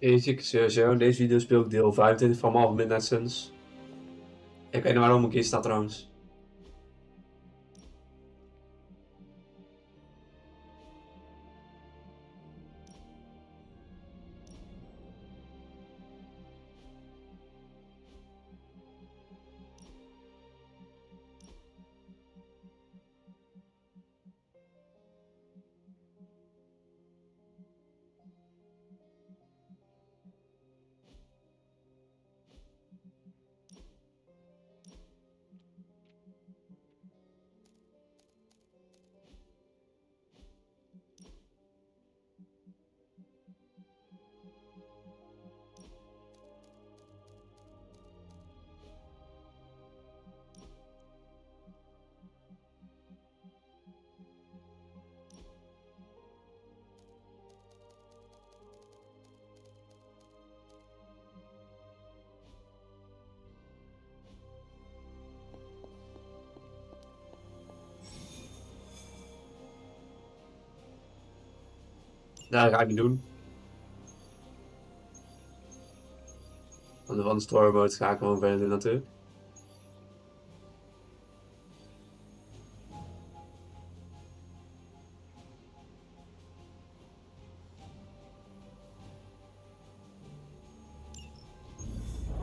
Ik sowieso. In deze video speel ik deel 25 van Marvel Midnight Suns. Ik weet niet waarom ik hier sta trouwens. Nou, dat ga ik niet doen. Want van de story mode ga ik gewoon verder doen natuurlijk.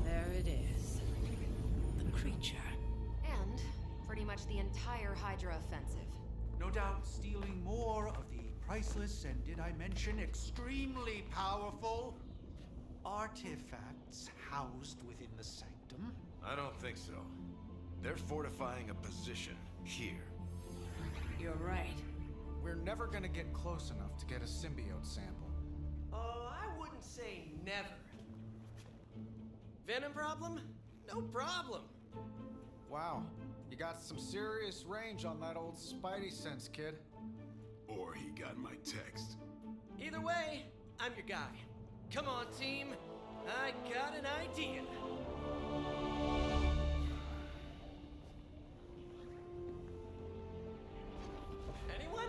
There it is. The creature. And pretty much the entire Hydra offensive. No doubt stealing more of the priceless and, did I mention, extremely powerful artifacts housed within the sanctum? I don't think so. They're fortifying a position here. You're right. We're never gonna get close enough to get a symbiote sample. Oh, I wouldn't say never. Venom problem? No problem. Wow, you got some serious range on that old Spidey sense, kid. Or he got my text. Either way, I'm your guy. Come on, team. I got an idea. Anyone?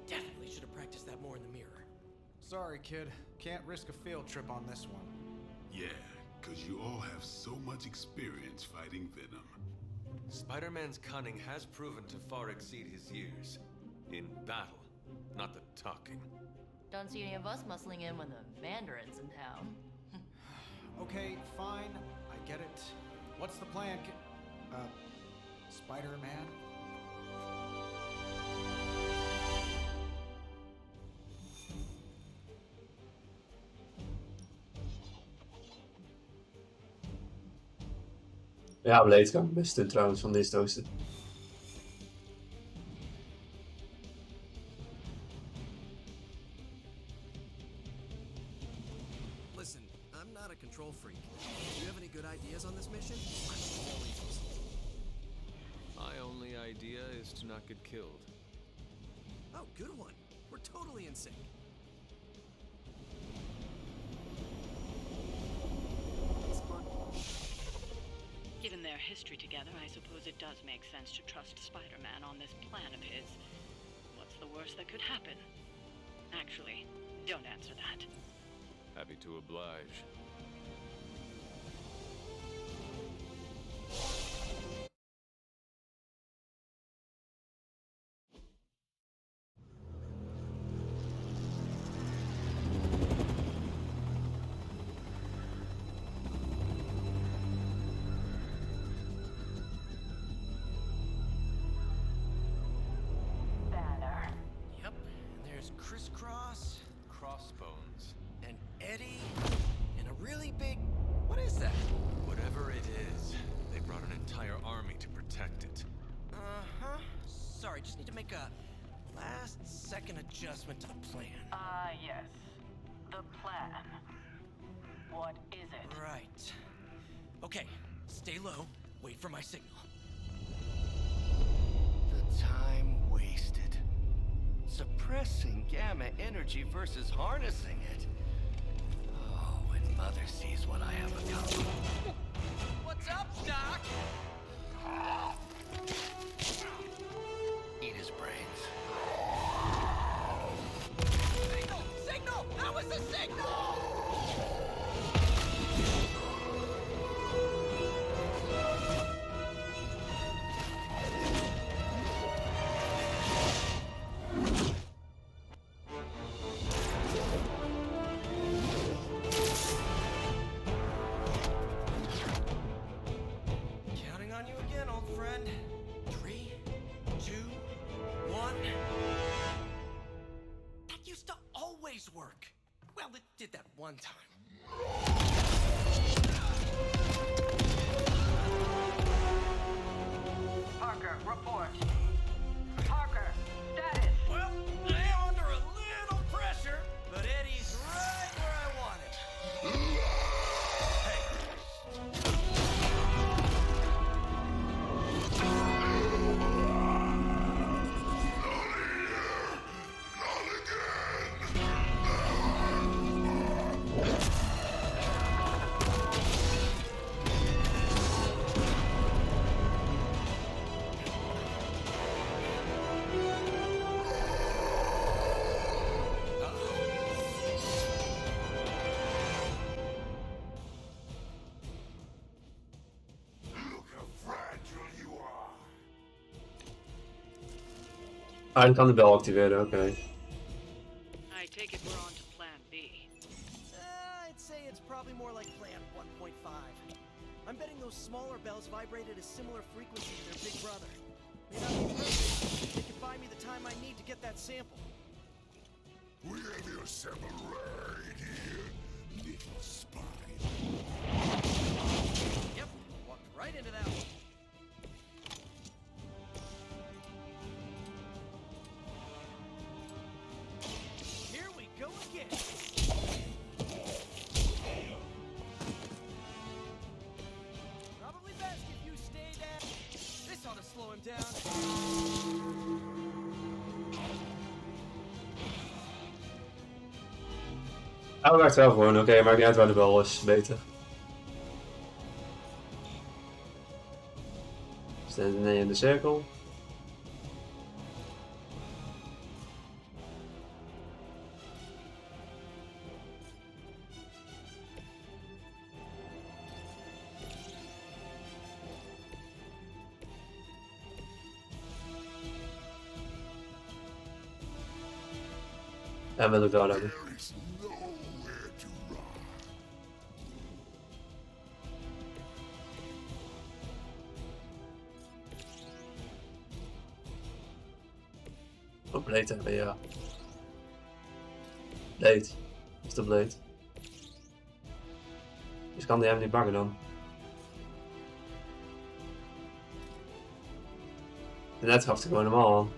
Definitely should have practiced that more in the mirror. Sorry, kid. Can't risk a field trip on this one. Yeah, cause you all have so much experience fighting Venom. Spider-Man's cunning has proven to far exceed his years. In battle, not the talking. Don't see any of us muscling in when the Mandarin's in town. Okay, fine. I get it. What's the plan, Spider-Man? Ja, Blade kan ik best doen trouwens van deze toaster. Listen, I'm not a control freak. Do you have any good ideas on this mission? My only idea is to not get killed. Oh, good one. We're totally in sync. Given their history together, I suppose it does make sense to trust Spider-Man on this plan of his. What's the worst that could happen? Actually, don't answer that. Happy to oblige. Yep, and there's Crisscross, Crossbones. and Eddie, and a really big... What is that? Whatever it is, they brought an entire army to protect it. Uh-huh. Sorry, just need to make a last-second adjustment to the plan. Yes. The plan. What is it? Right. Okay, stay low, wait for my signal. The time wasted. Suppressing gamma energy versus harnessing it. Oh, when Mother sees what I have become. What's up, Doc? Eat his brains. Signal! Signal! That was the signal! always work. Well, it did that one time. Parker, report. Parker, status. Well, I am under a little pressure, but Eddie's right where I want him. Hey. Ah, ik kan de bel activeren, oké. I take it we're on to plan B. I'd say it's probably more like plan 1.5. I'm betting those smaller bells vibrate at a similar frequency to their big brother. May not be perfect, they could buy me the time I need to get that sample. We have your sample right here, little spy. Yep, walked right into that one. Here we go again. Probably best if you stay there. This ought to slow him down. Hij werkt wel gewoon, oké, maakt niet uit waar de bel is, beter. Staan nee in de cirkel. En wil ik daar hebben. There is nowhere to run. Oh, blade hebben, ja. Blade. Is de blade? Dus kan die hem niet bakken dan? Net gaf hij gewoon normaal aan.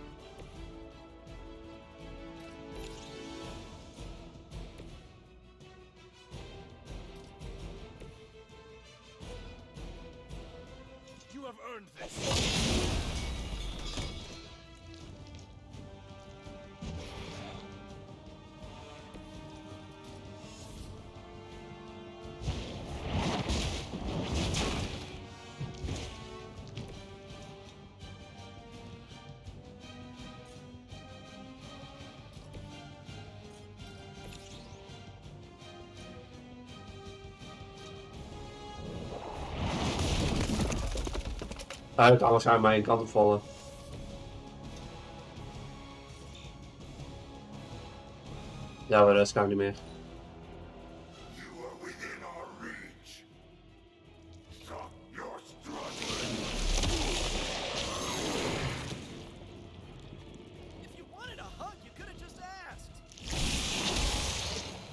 You have earned this. Hij kan waarschijnlijk maar één kant op vallen. Ja, maar dat kan ik niet meer. You are within our reach. Stop your struggling. If you wanted a hug, you could have just asked.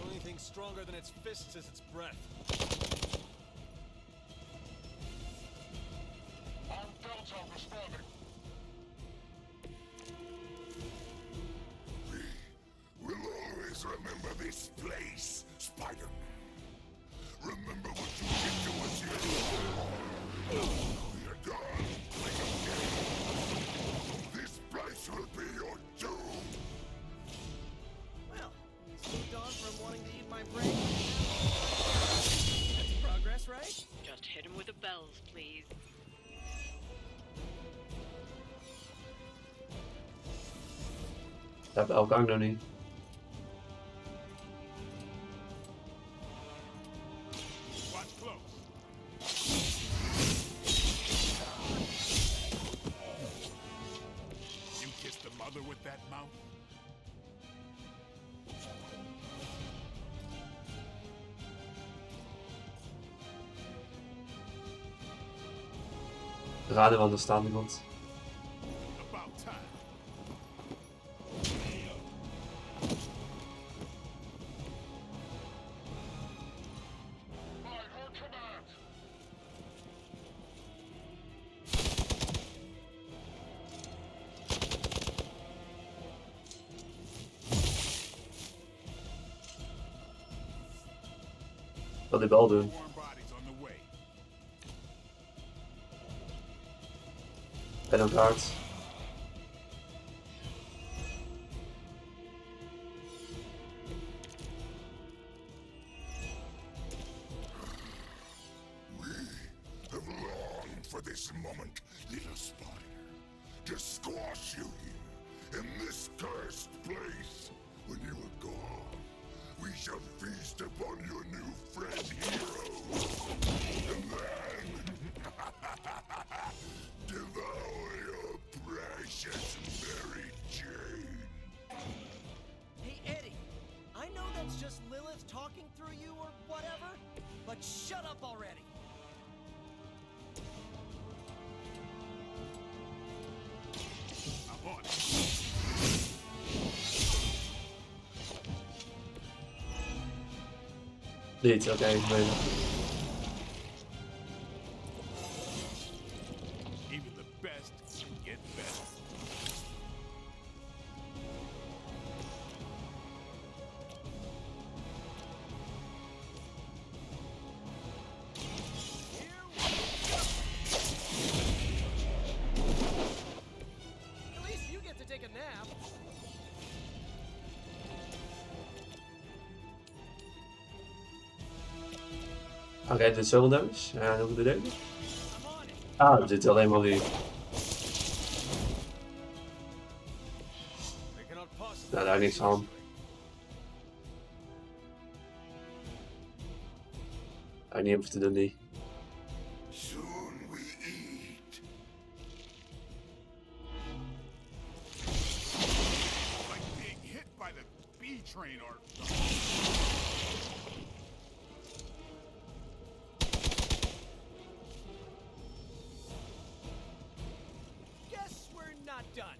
Only thing stronger than its fists is its breath. We'll always remember this place, Spider-Man. Remember what you did to us here. We're done playing games. This place will be your doom. Well, he's moved on from wanting to eat my brain. That's progress, right? Just hit him with the bells, please. Dat bel kan ik nog niet. Watch close. You kissed the mother with that mouth? Raden, want er staat niemand. About time. Wat die bel doen. Warm bodies on the way. En ook hard. Have longed for this moment, little spider, to squash you here, in this cursed place. When you are gone, we shall feast upon your new friend heroes, and then devour your precious Mary Jane. Hey, Eddie. I know that's just Lilith talking through you or whatever, but shut up already. I'm on it. Niet, oké, ik weet het. Even the best get better. At least you get to take a nap. Oké, dit is zoveel damage. Ja, hoe de damage? I'm on it. Ah, dit is alleen maar weer. They cannot possibly. Nou, daar niks aan. Daar niet hoeven te doen, die. Soon we eat. Like being hit by the B train or Guess we're not done.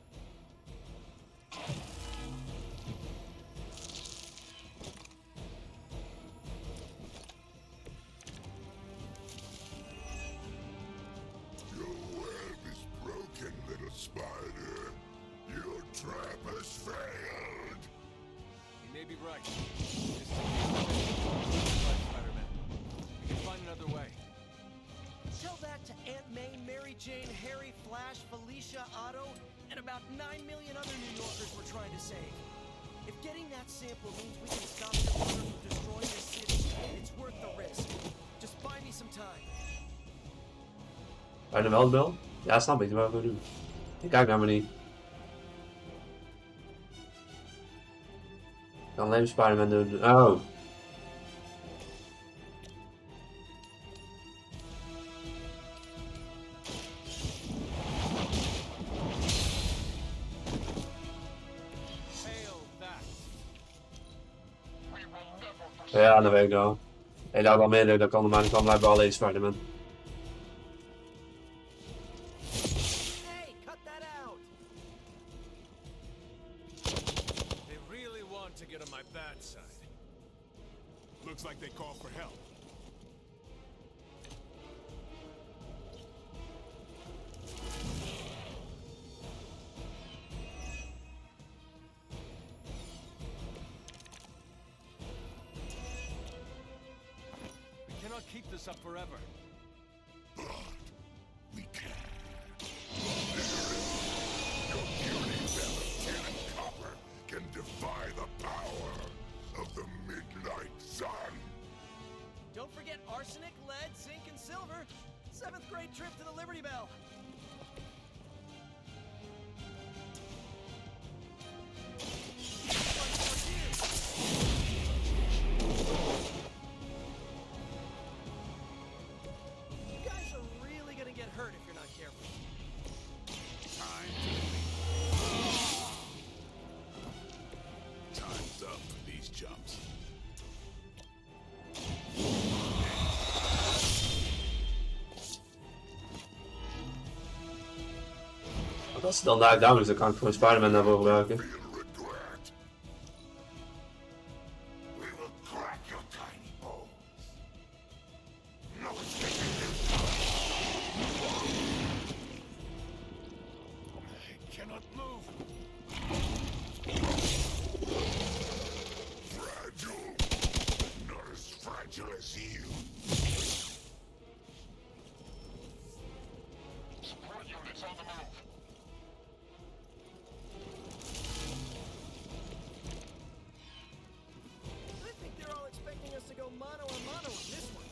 your web is broken, little spider. Your trap has failed. He may be right. This is Spider-Man. We can find another way. Tell that to Aunt May, Mary Jane, Harry, Flash, Felicia, Otto, and about 9 million other New Yorkers we're trying to save. If getting that sample means we can stop your brother from destroying this city, it's worth the risk. Just buy me some time. Bijna wel de bel? Ja, snap ik. Wat we doen. Ik kijk naar me niet. Ik kan alleen Spider-Man doen. Oh. Hail that. Ja, dat weet ik wel. Hey, laat wel meer, dat kan er maar niet van blijven alleen Spider-Man. Hey, cut that out. They really want to get on my bad side. Looks like they call for help. We cannot keep this up forever. But we can. Your puny Velveteen copper can defy the power of the midnight sun. Don't forget arsenic, lead, zinc, and silver. 7th grade trip to the Liberty Bell. One for you. You guys are really gonna get hurt if you're not careful. Time to Time's up for these jumps. Want als ze dan daar down is, dan kan ik gewoon Spider-Man daarvoor gebruiken. Feel regret. We will crack your tiny bones. No escaping this time. I cannot move. Fragile, but not as fragile treacherous you. Support units on the move. I think they're all expecting us to go mano a mano on this one.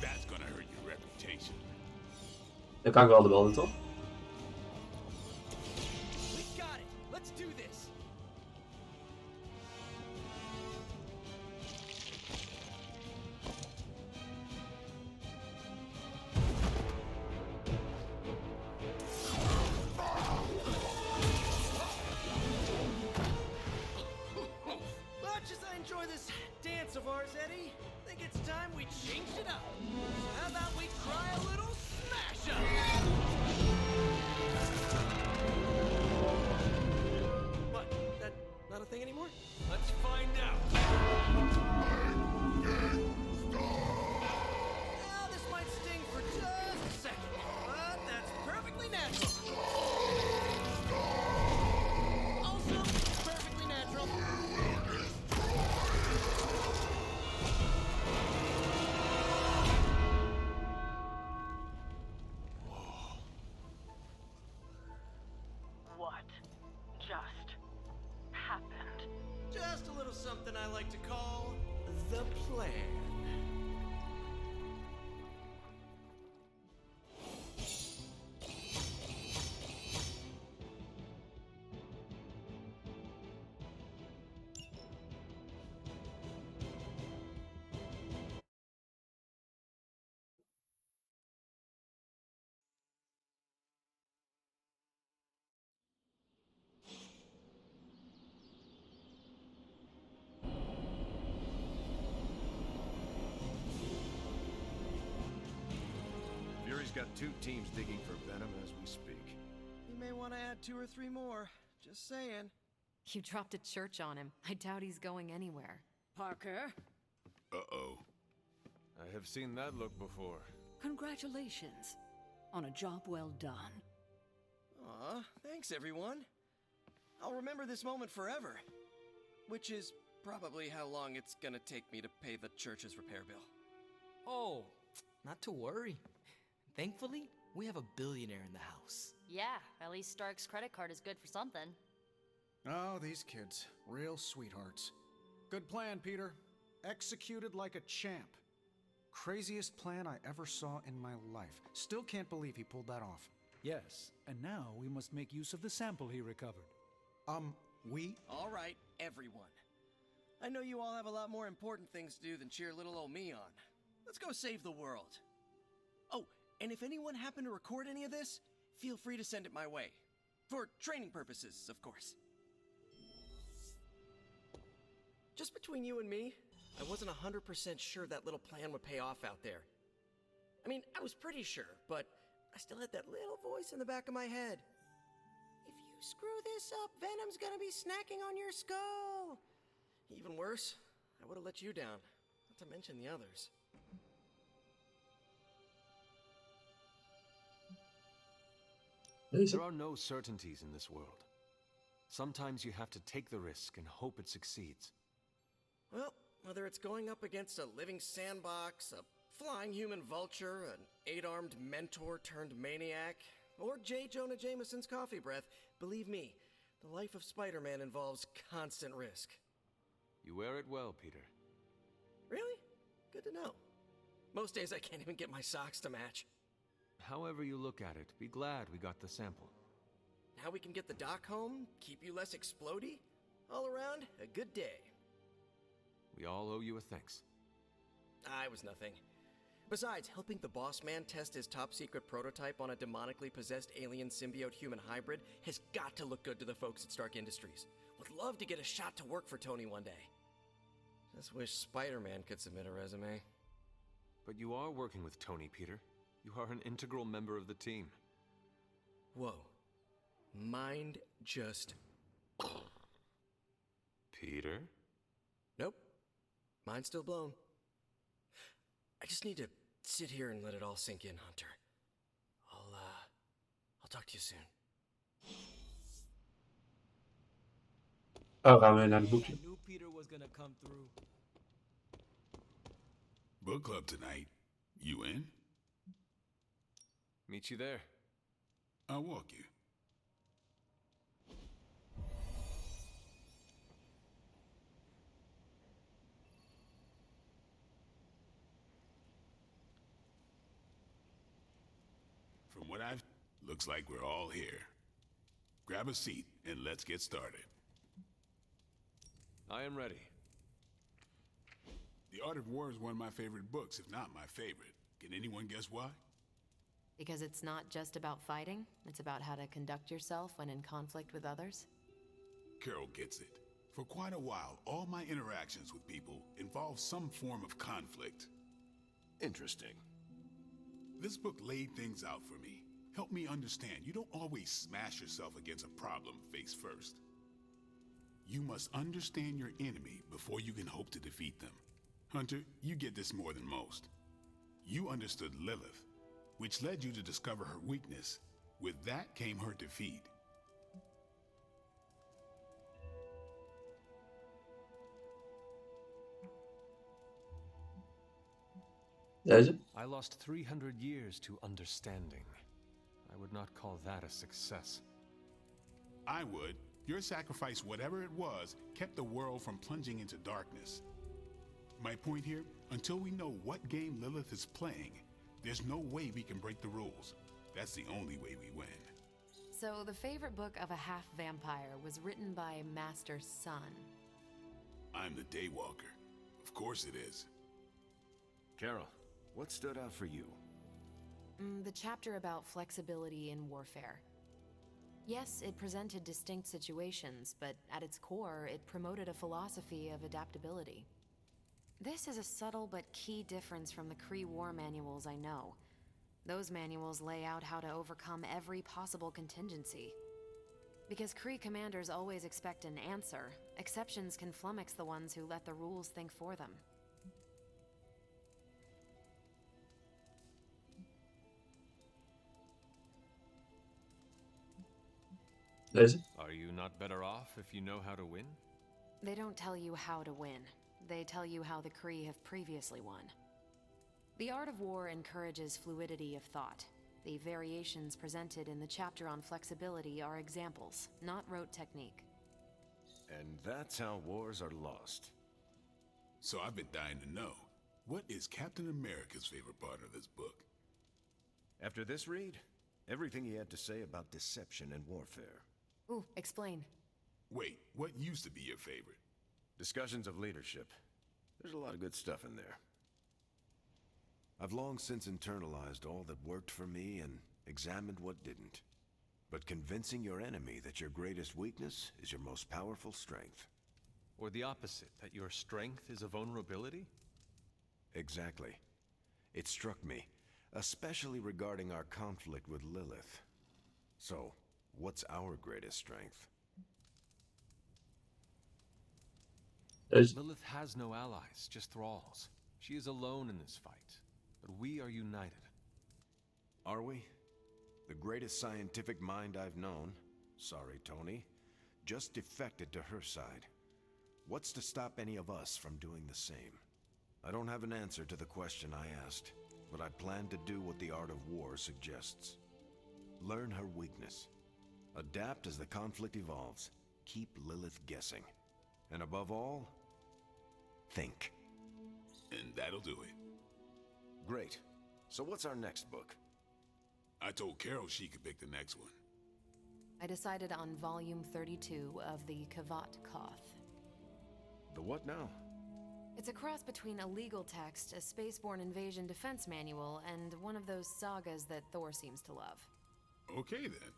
That's gonna hurt your reputation. Dan kan ik wel de bal doen, toch? We got it. Let's do this. Much as I enjoy this dance of ours, Eddie, I think it's time we changed it up. How about we try a little smash up? What? That not a thing anymore? Let's find out. Well, this might sting for just a second, but that's perfectly natural. Also, perfectly natural. What just happened? Just a little something I like to call the plan. Fury's got 2 teams digging for Venom as we speak. You may want to add 2 or 3 more. Just saying. You dropped a church on him. I doubt he's going anywhere. Parker, Uh-oh. I have seen that look before. congratulations on a job well done. Aw, thanks everyone. I'll remember this moment forever. Which is probably how long it's gonna take me to pay the church's repair bill. Oh, not to worry. Thankfully, we have a billionaire in the house. Yeah, at least Stark's credit card is good for something. Oh, these kids. Real sweethearts. Good plan, Peter. Executed like a champ. Craziest plan I ever saw in my life. Still can't believe he pulled that off. Yes, and now we must make use of the sample he recovered. We? All right, everyone. I know you all have a lot more important things to do than cheer little old me on. Let's go save the world. Oh, and if anyone happened to record any of this, feel free to send it my way. For training purposes, of course. Just between you and me, I wasn't 100% sure that little plan would pay off out there. I mean, I was pretty sure, but I still had that little voice in the back of my head. If you screw this up, Venom's gonna be snacking on your skull. Even worse, I would have let you down, not to mention the others. Deze. There are no certainties in this world. Sometimes you have to take the risk and hope it succeeds. Well, whether it's going up against a living sandbox, a flying human vulture, an 8-armed mentor turned maniac, or J. Jonah Jameson's coffee breath, believe me, the life of Spider-Man involves constant risk. You wear it well, Peter. Really? Good to know. Most days I can't even get my socks to match. However you look at it, be glad we got the sample. Now we can get the doc home, keep you less explodey. All around, a good day. We all owe you a thanks. I was nothing. Besides, helping the boss man test his top secret prototype on a demonically possessed alien symbiote human hybrid has got to look good to the folks at Stark Industries. Would love to get a shot to work for Tony one day. Just wish Spider-Man could submit a resume. But you are working with Tony, Peter. You are an integral member of the team. Whoa. Mind just... Peter? Nope. Mind's still blown. I just need to sit here and let it all sink in, Hunter. I'll talk to you soon. Oh, gaan we naar het boekje. I knew Peter was gonna come through. Book club tonight. You in? Meet you there. I'll walk you. From what I've... Looks like we're all here. Grab a seat and let's get started. I am ready. The Art of War is one of my favorite books, if not my favorite. Can anyone guess why? Because it's not just about fighting, it's about how to conduct yourself when in conflict with others. Carol gets it. For quite a while, all my interactions with people involve some form of conflict. Interesting. This book laid things out for me. Help me understand you don't always smash yourself against a problem face first. You must understand your enemy before you can hope to defeat them. Hunter, you get this more than most. You understood Lilith, which led you to discover her weakness. With that came her defeat. Deze? I lost 300 years to understanding. I would not call that a success. I would. Your sacrifice, whatever it was, kept the world from plunging into darkness. My point here, until we know what game Lilith is playing, there's no way we can break the rules. That's the only way we win. So, the favorite book of a half-vampire was written by Master's son. I'm the Daywalker. Of course it is. Carol, what stood out for you? The chapter about flexibility in warfare. Yes, it presented distinct situations, but at its core, it promoted a philosophy of adaptability. This is a subtle but key difference from the Kree war manuals I know. Those manuals lay out how to overcome every possible contingency. Because Kree commanders always expect an answer, exceptions can flummox the ones who let the rules think for them. Deze? Are you not better off if you know how to win? They don't tell you how to win. They tell you how the Kree have previously won. The Art of War encourages fluidity of thought. The variations presented in the chapter on flexibility are examples, not rote technique. And that's how wars are lost. So I've been dying to know, what is Captain America's favorite part of this book? After this read, everything he had to say about deception and warfare. Ooh, explain. Wait, what used to be your favorite? Discussions of leadership. There's a lot of good stuff in there. I've long since internalized all that worked for me and examined what didn't. But convincing your enemy that your greatest weakness is your most powerful strength. Or the opposite, that your strength is a vulnerability? Exactly. It struck me, especially regarding our conflict with Lilith. So, what's our greatest strength? Lilith has no allies, just thralls. She is alone in this fight, but we are united. Are we? The greatest scientific mind I've known, sorry Tony, just defected to her side. What's to stop any of us from doing the same? I don't have an answer to the question I asked, but I plan to do what the Art of War suggests. Learn her weakness. Adapt as the conflict evolves. Keep Lilith guessing. And above all, think. And that'll do it. Great. So what's our next book? I told Carol she could pick the next one. I decided on volume 32 of the Kavat Koth. The what now? It's a cross between a legal text, a spaceborne invasion defense manual, and one of those sagas that Thor seems to love. Okay then.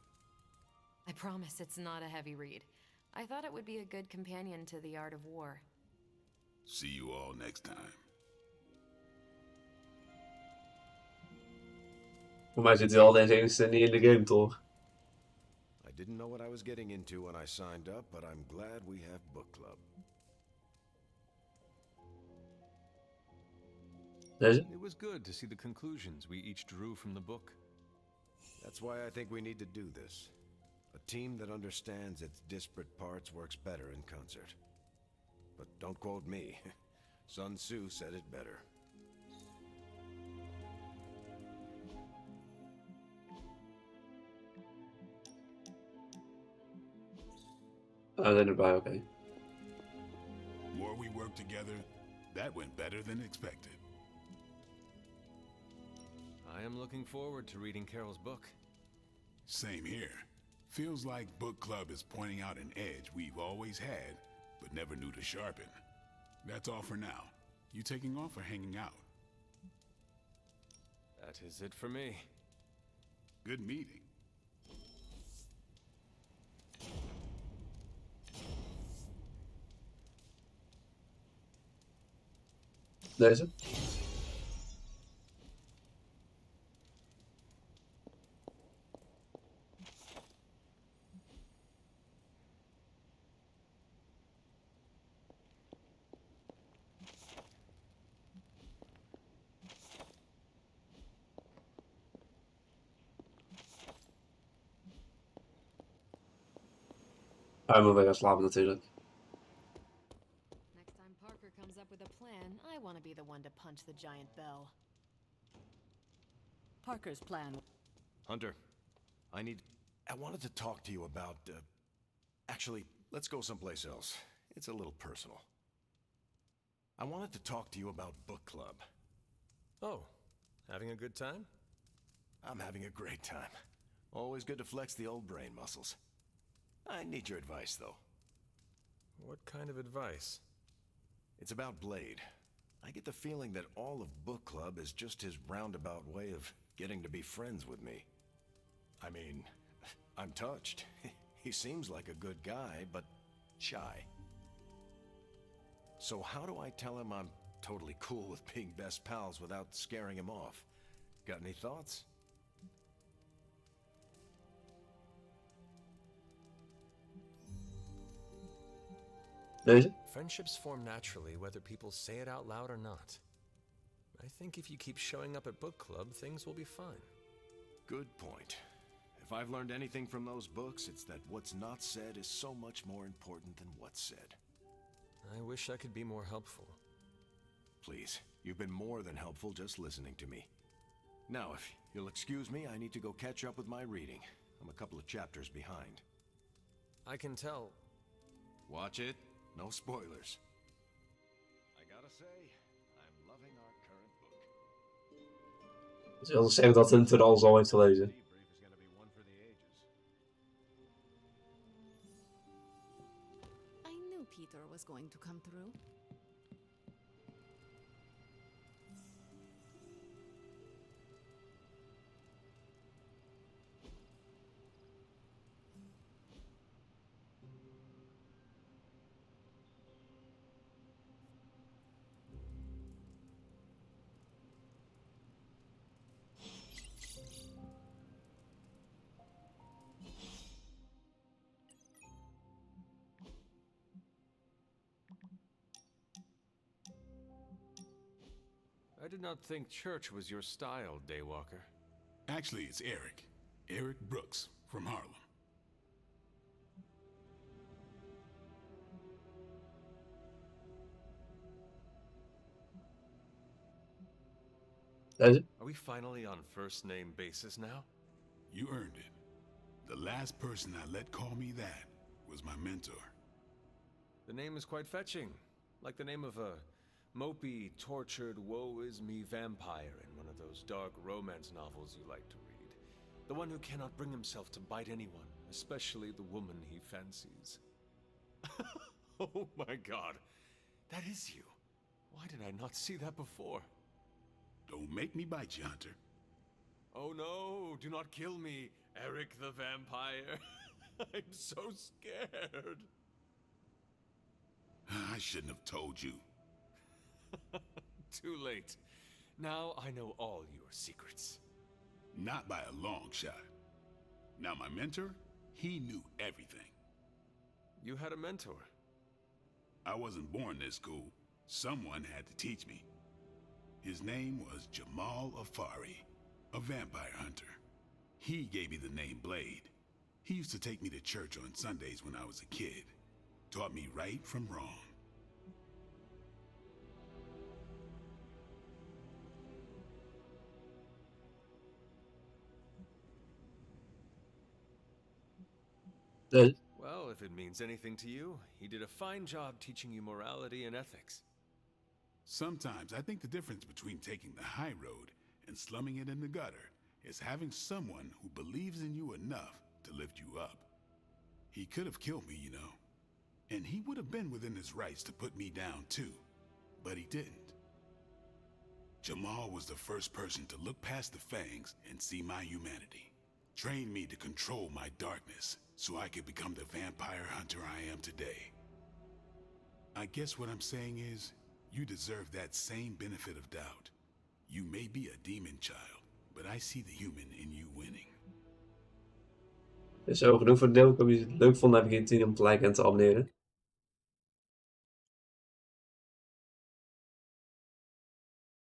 I promise it's not a heavy read. I thought it would be a good companion to The Art of War. See you all next time. Voor mij zit hij al deze enigste niet in de game, toch? I didn't know what I was getting into when I signed up, but I'm glad we have book club. Deze? It was good to see the conclusions we each drew from the book. That's why I think we need to do this. A A team that understands its disparate parts works better in concert. But don't quote me. Sun Tzu said it better. Then erbij, oké. More we work together, that went better than expected. I am looking forward to reading Carol's book. Same here. Feels like book club is pointing out an edge we've always had, but never knew to sharpen. That's all for now. You taking off or hanging out? That is it for me. Good meeting. Deze. Hij moet weer gaan slapen natuurlijk. Next time Parker comes up with a plan, I want to be the one to punch the giant bell. Parker's plan. Hunter, I wanted to talk to you about, actually, let's go someplace else. It's a little personal. I wanted to talk to you about book club. Oh, having a good time? I'm having a great time. Always good to flex the old brain muscles. I need your advice, though. What kind of advice? It's about Blade. I get the feeling that all of book club is just his roundabout way of getting to be friends with me. I mean, I'm touched. He seems like a good guy, but shy. So how do I tell him I'm totally cool with being best pals without scaring him off? Got any thoughts? Deze. Friendships form naturally whether people say it out loud or not. I think if you keep showing up at book club, things will be fine. Good point. If I've learned anything from those books, it's that what's not said is so much more important than what's said. I wish I could be more helpful. Please, you've been more than helpful just listening to me. Now, if you'll excuse me, I need to go catch up with my reading. I'm a couple of chapters behind. I can tell. Watch it. No spoilers. I gotta say, I'm loving our current book. Dus wil zeggen dat Hunter alles al heeft gelezen. I knew Peter was going to come through. I did not think church was your style, Daywalker. Actually, it's Eric. Eric Brooks from Harlem. Deze. Are we finally on first name basis now? You earned it. The last person I let call me that was my mentor. The name is quite fetching. Like the name of a mopey, tortured, woe-is-me vampire in one of those dark romance novels you like to read. The one who cannot bring himself to bite anyone, especially the woman he fancies. Oh my god. That is you. Why did I not see that before? Don't make me bite you, Hunter. Oh no, do not kill me, Eric the Vampire. I'm so scared. I shouldn't have told you. Too late. Now I know all your secrets. Not by a long shot. Now my mentor, he knew everything. You had a mentor? I wasn't born this cool. Someone had to teach me. His name was Jamal Afari, a vampire hunter. He gave me the name Blade. He used to take me to church on Sundays when I was a kid. Taught me right from wrong. Dus, Well, if it means anything to you, he did a fine job teaching you morality and ethics. Sometimes I think the difference between taking the high road and slumming it in the gutter is having someone who believes in you enough to lift you up. He could have killed me, you know. And he would have been within his rights to put me down too. But he didn't. Jamal was the first person to look past the fangs and see my humanity. Trained me to control my darkness so I could become the vampire hunter I am today. I guess what I'm saying is, you deserve that same benefit of doubt. You may be a demon child, but I see the human in you winning. dus zo genoeg voor het deel. Ik hoop dat jullie het leuk vonden. Heb ik in 10 om te liken en te abonneren.